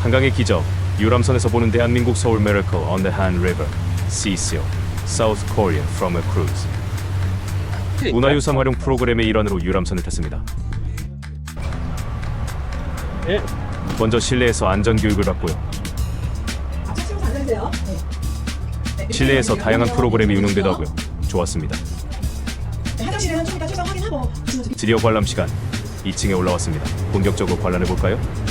한강의 기적, 유람선에서 보는 대한민국 서울 Miracle on the Han River, Cecil, South Korea from a cruise. 문화유산 활용 프로그램의 일환으로 유람선을 탔습니다. 예. 먼저 실내에서 안전교육을 받고요. 실내에서 다양한 프로그램이 운영되더라고요. 좋았습니다. 드디어 관람 시간. 2층에 올라왔습니다. 본격적으로 관람해볼까요?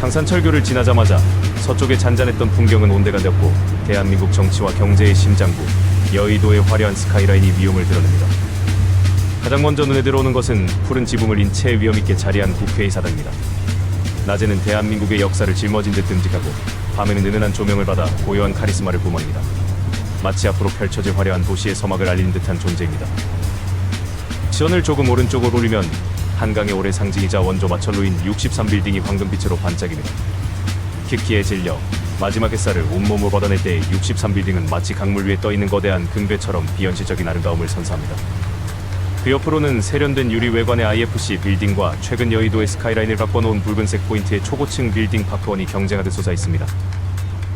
당산철교를 지나자마자 서쪽에 잔잔했던 풍경은 온데가 되었고 대한민국 정치와 경제의 심장부 여의도의 화려한 스카이라인이 위용을 드러냅니다. 가장 먼저 눈에 들어오는 것은 푸른 지붕을 인체 위엄있게 자리한 국회의사당입니다. 낮에는 대한민국의 역사를 짊어진 듯 듬직하고 밤에는 은은한 조명을 받아 고요한 카리스마를 뿜어냅니다. 마치 앞으로 펼쳐질 화려한 도시의 서막을 알리는 듯한 존재입니다. 시선을 조금 오른쪽으로 올리면 한강의 올해 상징이자 원조 마천루인 63빌딩이 황금빛으로 반짝입니다. 키키에 질려 마지막 햇살을 온몸으로 걷어낼 때의 63빌딩은 마치 강물 위에 떠있는 거대한 금괴처럼 비현실적인 아름다움을 선사합니다. 그 옆으로는 세련된 유리 외관의 IFC 빌딩과 최근 여의도의 스카이라인을 바꿔놓은 붉은색 포인트의 초고층 빌딩 파크원이 경쟁하듯 솟아 있습니다.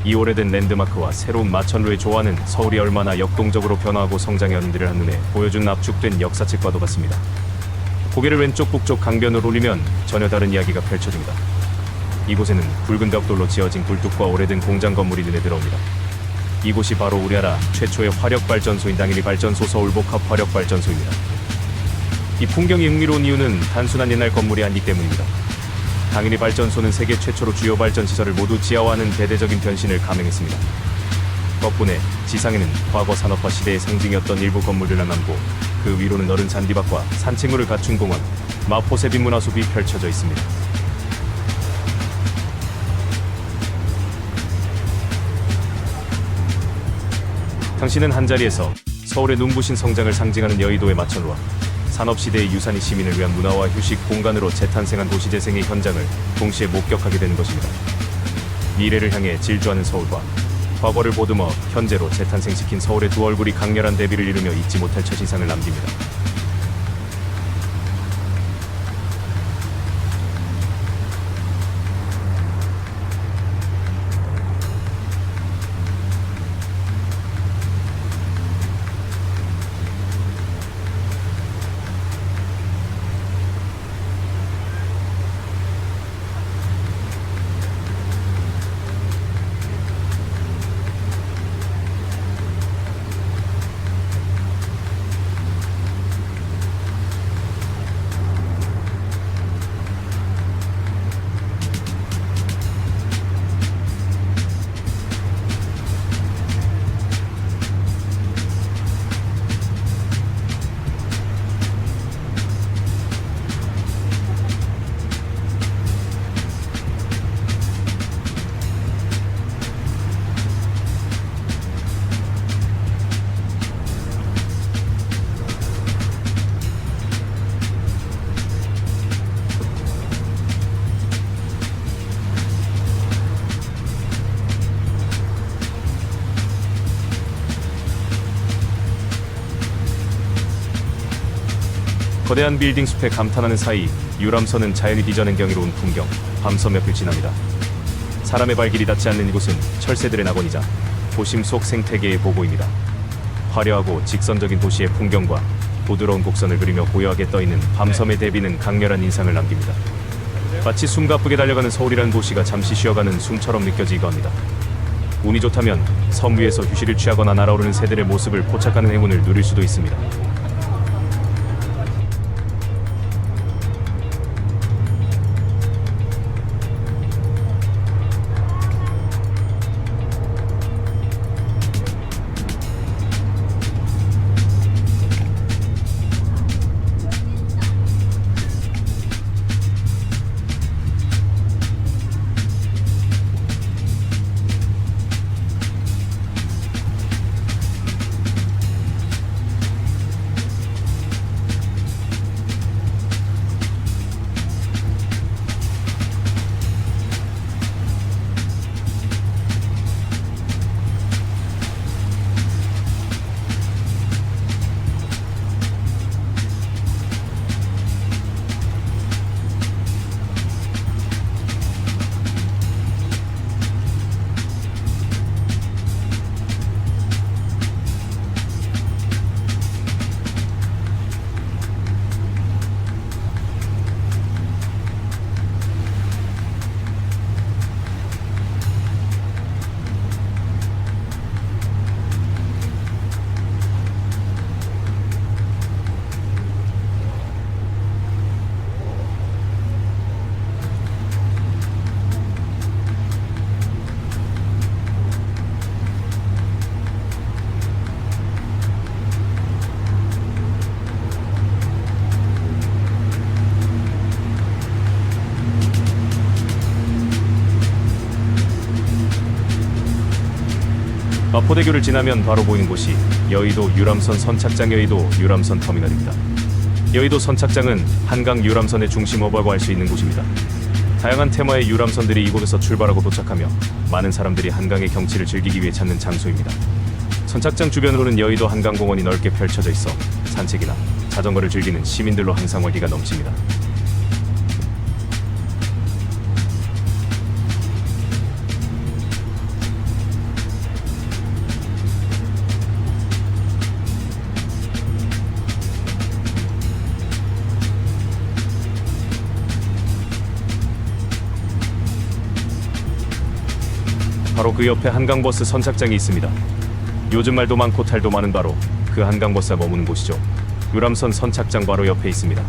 이 오래된 랜드마크와 새로운 마천루의 조화는 서울이 얼마나 역동적으로 변화하고 성장해왔는지를 한눈에 보여준 압축된 역사책과도 같습니다. 고개를 왼쪽 북쪽 강변으로 올리면 전혀 다른 이야기가 펼쳐집니다. 이곳에는 붉은 벽돌로 지어진 굴뚝과 오래된 공장 건물이 눈에 들어옵니다. 이곳이 바로 우리나라 최초의 화력발전소인 당일이 발전소 서울복합 화력발전소입니다. 이 풍경이 흥미로운 이유는 단순한 옛날 건물이 아니기 때문입니다. 당일이 발전소는 세계 최초로 주요 발전 시설을 모두 지하화하는 대대적인 변신을 감행했습니다. 덕분에 지상에는 과거 산업화 시대의 상징이었던 일부 건물들만 남고 그 위로는 넓은 잔디밭과 산책로를 갖춘 공원, 마포세빈 문화숲이 펼쳐져 있습니다. 당신은 한자리에서 서울의 눈부신 성장을 상징하는 여의도의 마천루와 산업시대의 유산이 시민을 위한 문화와 휴식 공간으로 재탄생한 도시재생의 현장을 동시에 목격하게 되는 것입니다. 미래를 향해 질주하는 서울과 과거를 보듬어 현재로 재탄생시킨 서울의 두 얼굴이 강렬한 대비를 이루며 잊지 못할 첫인상을 남깁니다. 거대한 빌딩 숲에 감탄하는 사이 유람선은 자연이 빚어낸 경이로운 풍경, 밤섬 옆을 지납니다. 사람의 발길이 닿지 않는 이곳은 철새들의 낙원이자 도심 속 생태계의 보고입니다. 화려하고 직선적인 도시의 풍경과 부드러운 곡선을 그리며 고요하게 떠있는 밤섬의 대비는 강렬한 인상을 남깁니다. 마치 숨가쁘게 달려가는 서울이라는 도시가 잠시 쉬어가는 숨처럼 느껴지기도 합니다. 운이 좋다면 섬 위에서 휴식을 취하거나 날아오르는 새들의 모습을 포착하는 행운을 누릴 수도 있습니다. 마포대교를 지나면 바로 보이는 곳이 여의도 유람선 선착장 여의도 유람선 터미널입니다. 여의도 선착장은 한강 유람선의 중심 허브라고 할 수 있는 곳입니다. 다양한 테마의 유람선들이 이곳에서 출발하고 도착하며 많은 사람들이 한강의 경치를 즐기기 위해 찾는 장소입니다. 선착장 주변으로는 여의도 한강공원이 넓게 펼쳐져 있어 산책이나 자전거를 즐기는 시민들로 항상 활기가 넘칩니다. 바로 그 옆에 한강버스 선착장이 있습니다. 요즘 말도 많고 탈도 많은 바로 그 한강버스가 머무는 곳이죠. 유람선 선착장 바로 옆에 있습니다.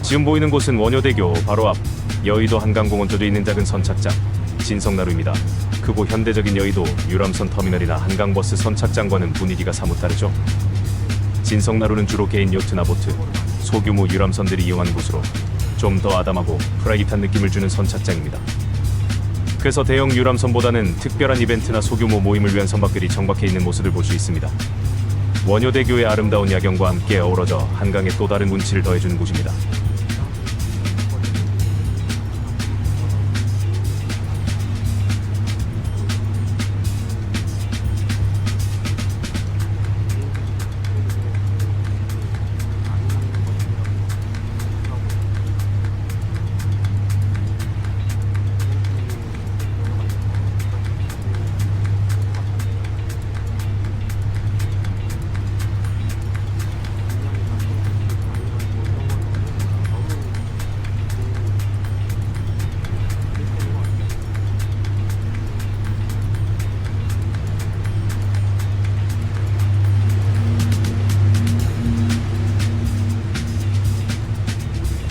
지금 보이는 곳은 원효대교 바로 앞 여의도 한강공원 쪽에 있는 작은 선착장 진성나루입니다. 크고 현대적인 여의도 유람선 터미널이나 한강버스 선착장과는 분위기가 사뭇 다르죠. 진성나루는 주로 개인 요트나 보트, 소규모 유람선들이 이용하는 곳으로 좀 더 아담하고 프라이빗한 느낌을 주는 선착장입니다. 그래서 대형 유람선보다는 특별한 이벤트나 소규모 모임을 위한 선박들이 정박해 있는 모습을 볼 수 있습니다. 원효대교의 아름다운 야경과 함께 어우러져 한강에 또 다른 운치를 더해주는 곳입니다.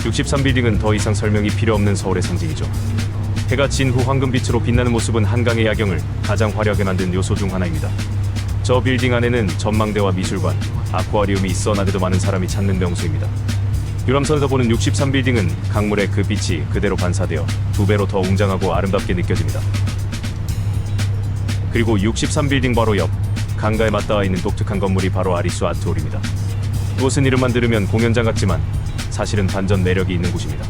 (63빌딩은) 더 이상 설명이 필요 없는 서울의 상징이죠. 해가 진 후 황금빛으로 빛나는 모습은 한강의 야경을 가장 화려하게 만든 요소 중 하나입니다. 저 빌딩 안에는 전망대와 미술관, 아쿠아리움이 있어 낮에도 많은 사람이 찾는 명소입니다. 유람선에서 보는 63빌딩은 강물의 그 빛이 그대로 반사되어 2배로 더 웅장하고 아름답게 느껴집니다. 그리고 63빌딩 바로 옆 강가에 맞닿아 있는 독특한 건물이 바로 아리수 아트홀입니다. 이곳은 이름만 들으면 공연장 같지만 사실은 반전 매력이 있는 곳입니다.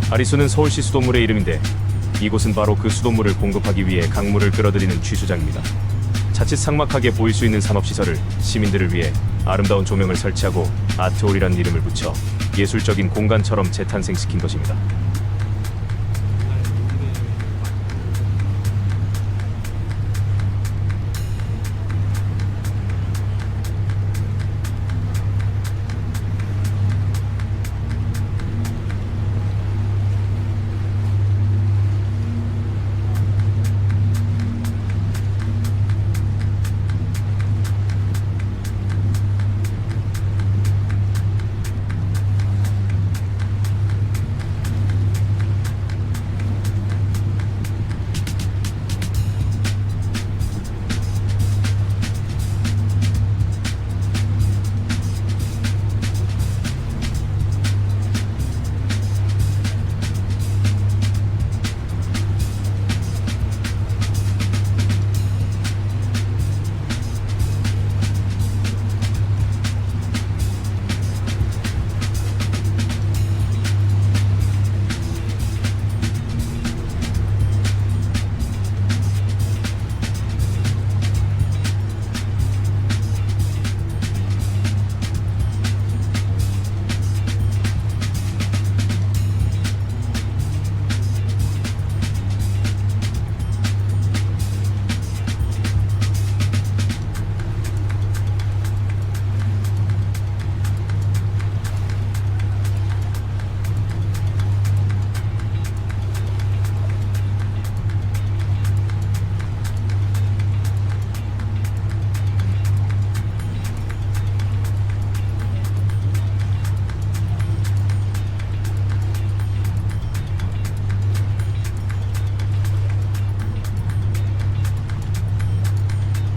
아리수는 서울시 수돗물의 이름인데 이곳은 바로 그 수돗물을 공급하기 위해 강물을 끌어들이는 취수장입니다. 자칫 삭막하게 보일 수 있는 산업시설을 시민들을 위해 아름다운 조명을 설치하고 아트홀이라는 이름을 붙여 예술적인 공간처럼 재탄생시킨 것입니다.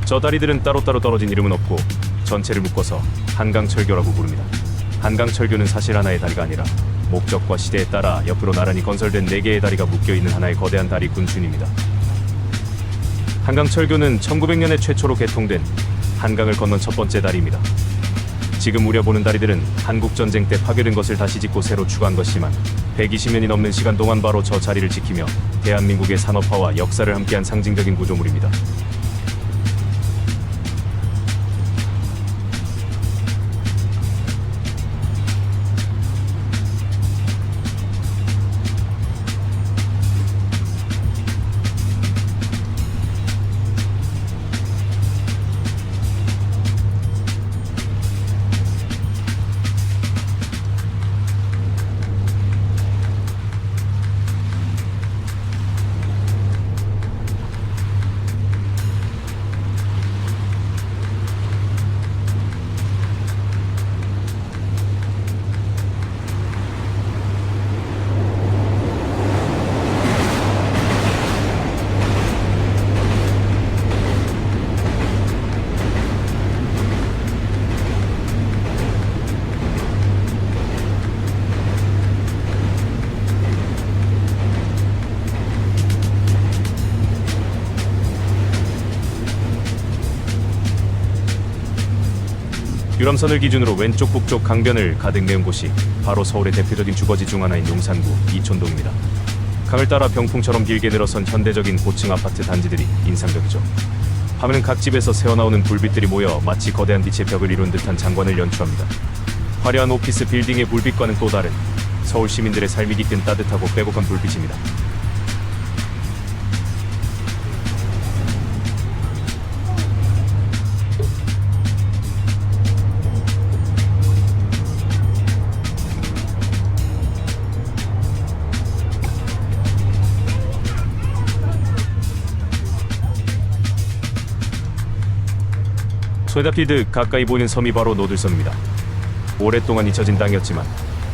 저 다리들은 따로따로 떨어진 이름은 없고 전체를 묶어서 한강철교라고 부릅니다. 한강철교는 사실 하나의 다리가 아니라 목적과 시대에 따라 옆으로 나란히 건설된 4개의 다리가 묶여있는 하나의 거대한 다리 군群입니다. 한강철교는 1900년에 최초로 개통된 한강을 건넌 첫 번째 다리입니다. 지금 우려보는 다리들은 한국전쟁 때 파괴된 것을 다시 짓고 새로 추가한 것이지만 120년이 넘는 시간 동안 바로 저 자리를 지키며 대한민국의 산업화와 역사를 함께한 상징적인 구조물입니다. 유람선을 기준으로 왼쪽 북쪽 강변을 가득 메운 곳이 바로 서울의 대표적인 주거지 중 하나인 용산구 이촌동입니다. 강을 따라 병풍처럼 길게 늘어선 현대적인 고층 아파트 단지들이 인상적이죠. 밤에는 각 집에서 새어나오는 불빛들이 모여 마치 거대한 빛의 벽을 이룬 듯한 장관을 연출합니다. 화려한 오피스 빌딩의 불빛과는 또 다른 서울 시민들의 삶이 깃든 따뜻하고 빼곡한 불빛입니다. 소에다필드 가까이 보이는 섬이 바로 노들섬입니다. 오랫동안 잊혀진 땅이었지만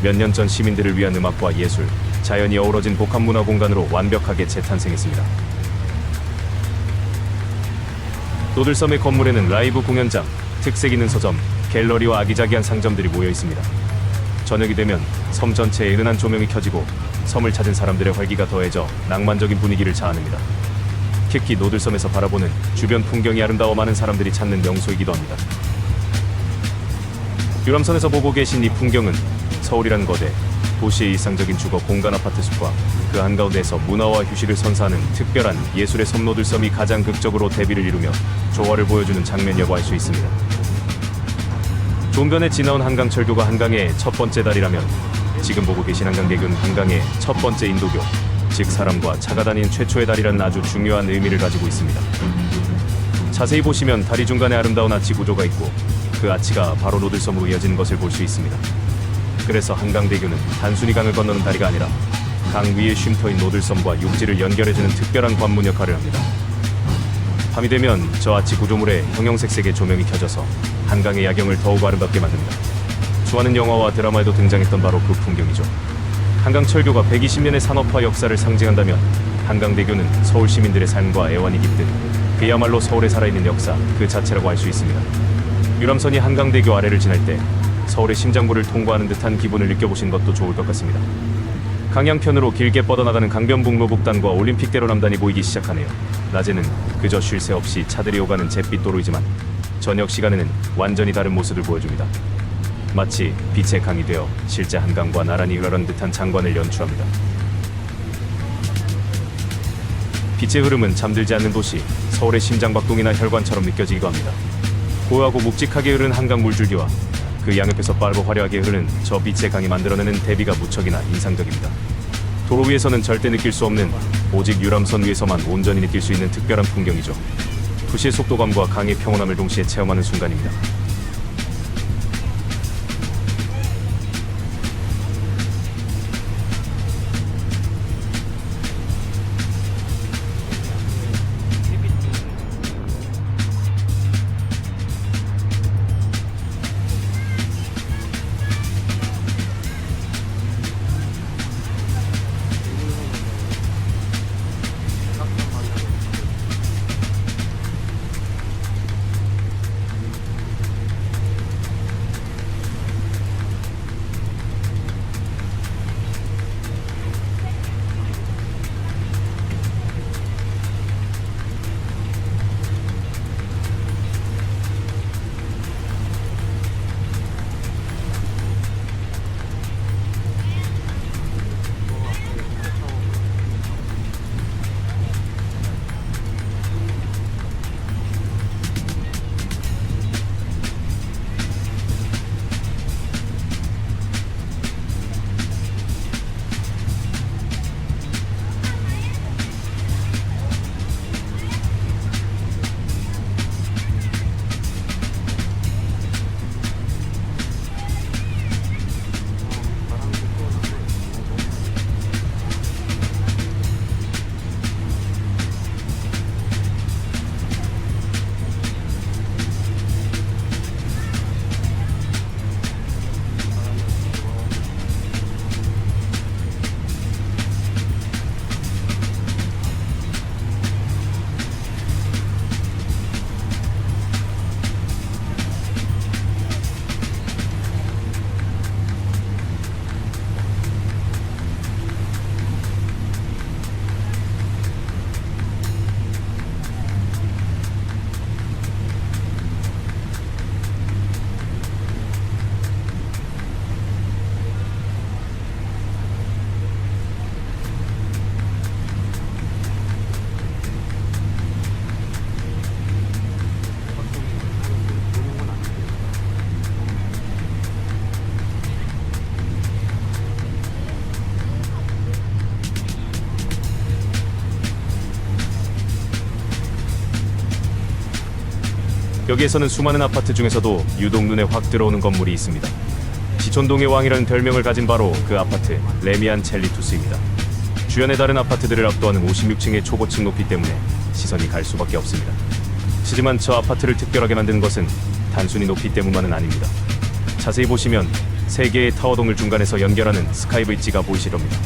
몇 년 전 시민들을 위한 음악과 예술, 자연이 어우러진 복합문화 공간으로 완벽하게 재탄생했습니다. 노들섬의 건물에는 라이브 공연장, 특색 있는 서점, 갤러리와 아기자기한 상점들이 모여 있습니다. 저녁이 되면 섬 전체에 은은한 조명이 켜지고 섬을 찾은 사람들의 활기가 더해져 낭만적인 분위기를 자아냅니다. 특히 노들섬에서 바라보는 주변 풍경이 아름다워 많은 사람들이 찾는 명소이기도 합니다. 유람선에서 보고 계신 이 풍경은 서울이란 거대, 도시의 일상적인 주거 공간 아파트 숲과 그 한가운데에서 문화와 휴식을 선사하는 특별한 예술의 섬 노들섬이 가장 극적으로 대비를 이루며 조화를 보여주는 장면이라고 할 수 있습니다. 종변에 지나온 한강철교가 한강의 첫 번째 다리라면 지금 보고 계신 한강대교는 한강의 첫 번째 인도교, 즉 사람과 차가 다니는 최초의 다리라는 아주 중요한 의미를 가지고 있습니다. 자세히 보시면 다리 중간에 아름다운 아치 구조가 있고 그 아치가 바로 노들섬으로 이어지는 것을 볼 수 있습니다. 그래서 한강대교는 단순히 강을 건너는 다리가 아니라 강 위에 쉼터인 노들섬과 육지를 연결해주는 특별한 관문 역할을 합니다. 밤이 되면 저 아치 구조물에 형형색색의 조명이 켜져서 한강의 야경을 더욱 아름답게 만듭니다. 수많은 영화와 드라마에도 등장했던 바로 그 풍경이죠. 한강철교가 120년의 산업화 역사를 상징한다면 한강대교는 서울 시민들의 삶과 애환이 깃든 그야말로 서울에 살아있는 역사 그 자체라고 할 수 있습니다. 유람선이 한강대교 아래를 지날 때 서울의 심장부를 통과하는 듯한 기분을 느껴보신 것도 좋을 것 같습니다. 강양편으로 길게 뻗어나가는 강변북 노북단과 올림픽대로 남단이 보이기 시작하네요. 낮에는 그저 쉴 새 없이 차들이 오가는 잿빛 도로이지만 저녁 시간에는 완전히 다른 모습을 보여줍니다. 마치 빛의 강이 되어 실제 한강과 나란히 흘러가는 듯한 장관을 연출합니다. 빛의 흐름은 잠들지 않는 도시, 서울의 심장박동이나 혈관처럼 느껴지기도 합니다. 고요하고 묵직하게 흐르는 한강 물줄기와 그 양옆에서 빠르고 화려하게 흐르는 저 빛의 강이 만들어내는 대비가 무척이나 인상적입니다. 도로 위에서는 절대 느낄 수 없는, 오직 유람선 위에서만 온전히 느낄 수 있는 특별한 풍경이죠. 도시의 속도감과 강의 평온함을 동시에 체험하는 순간입니다. 여기에서는 수많은 아파트 중에서도 유독 눈에 확 들어오는 건물이 있습니다. 지촌동의 왕이라는 별명을 가진 바로 그 아파트 레미안 첼리투스입니다. 주변의 다른 아파트들을 압도하는 56층의 초고층 높이 때문에 시선이 갈 수밖에 없습니다. 하지만 저 아파트를 특별하게 만든 것은 단순히 높이 때문만은 아닙니다. 자세히 보시면 세 개의 타워동을 중간에서 연결하는 스카이브릿지가 보이실 겁니다.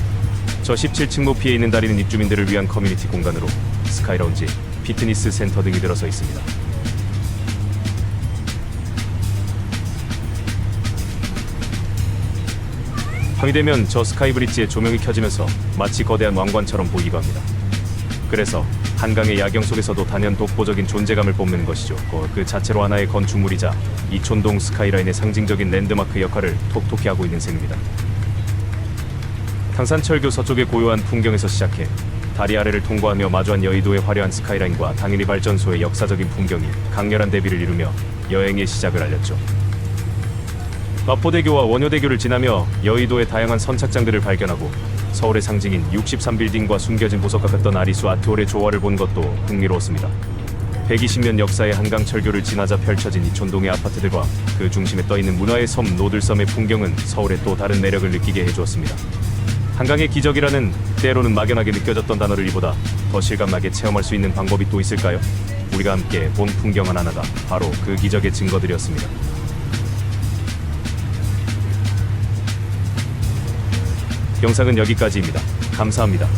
저 17층 높이에 있는 다리는 입주민들을 위한 커뮤니티 공간으로 스카이라운지, 피트니스 센터 등이 들어서 있습니다. 밤이 되면 저 스카이브릿지에 조명이 켜지면서 마치 거대한 왕관처럼 보이기도 합니다. 그래서 한강의 야경 속에서도 단연 독보적인 존재감을 뽐내는 것이죠. 그 자체로 하나의 건축물이자 이촌동 스카이라인의 상징적인 랜드마크 역할을 톡톡히 하고 있는 셈입니다. 당산철교 서쪽의 고요한 풍경에서 시작해 다리 아래를 통과하며 마주한 여의도의 화려한 스카이라인과 당일리 발전소의 역사적인 풍경이 강렬한 대비를 이루며 여행의 시작을 알렸죠. 마포대교와 원효대교를 지나며 여의도의 다양한 선착장들을 발견하고 서울의 상징인 63빌딩과 숨겨진 보석 같던 아리수 아트홀의 조화를 본 것도 흥미로웠습니다. 120년 역사의 한강철교를 지나자 펼쳐진 이촌동의 아파트들과 그 중심에 떠있는 문화의 섬 노들섬의 풍경은 서울의 또 다른 매력을 느끼게 해주었습니다. 한강의 기적이라는 때로는 막연하게 느껴졌던 단어를 이보다 더 실감나게 체험할 수 있는 방법이 또 있을까요? 우리가 함께 본 풍경 하나하나가 바로 그 기적의 증거들이었습니다. 영상은 여기까지입니다. 감사합니다.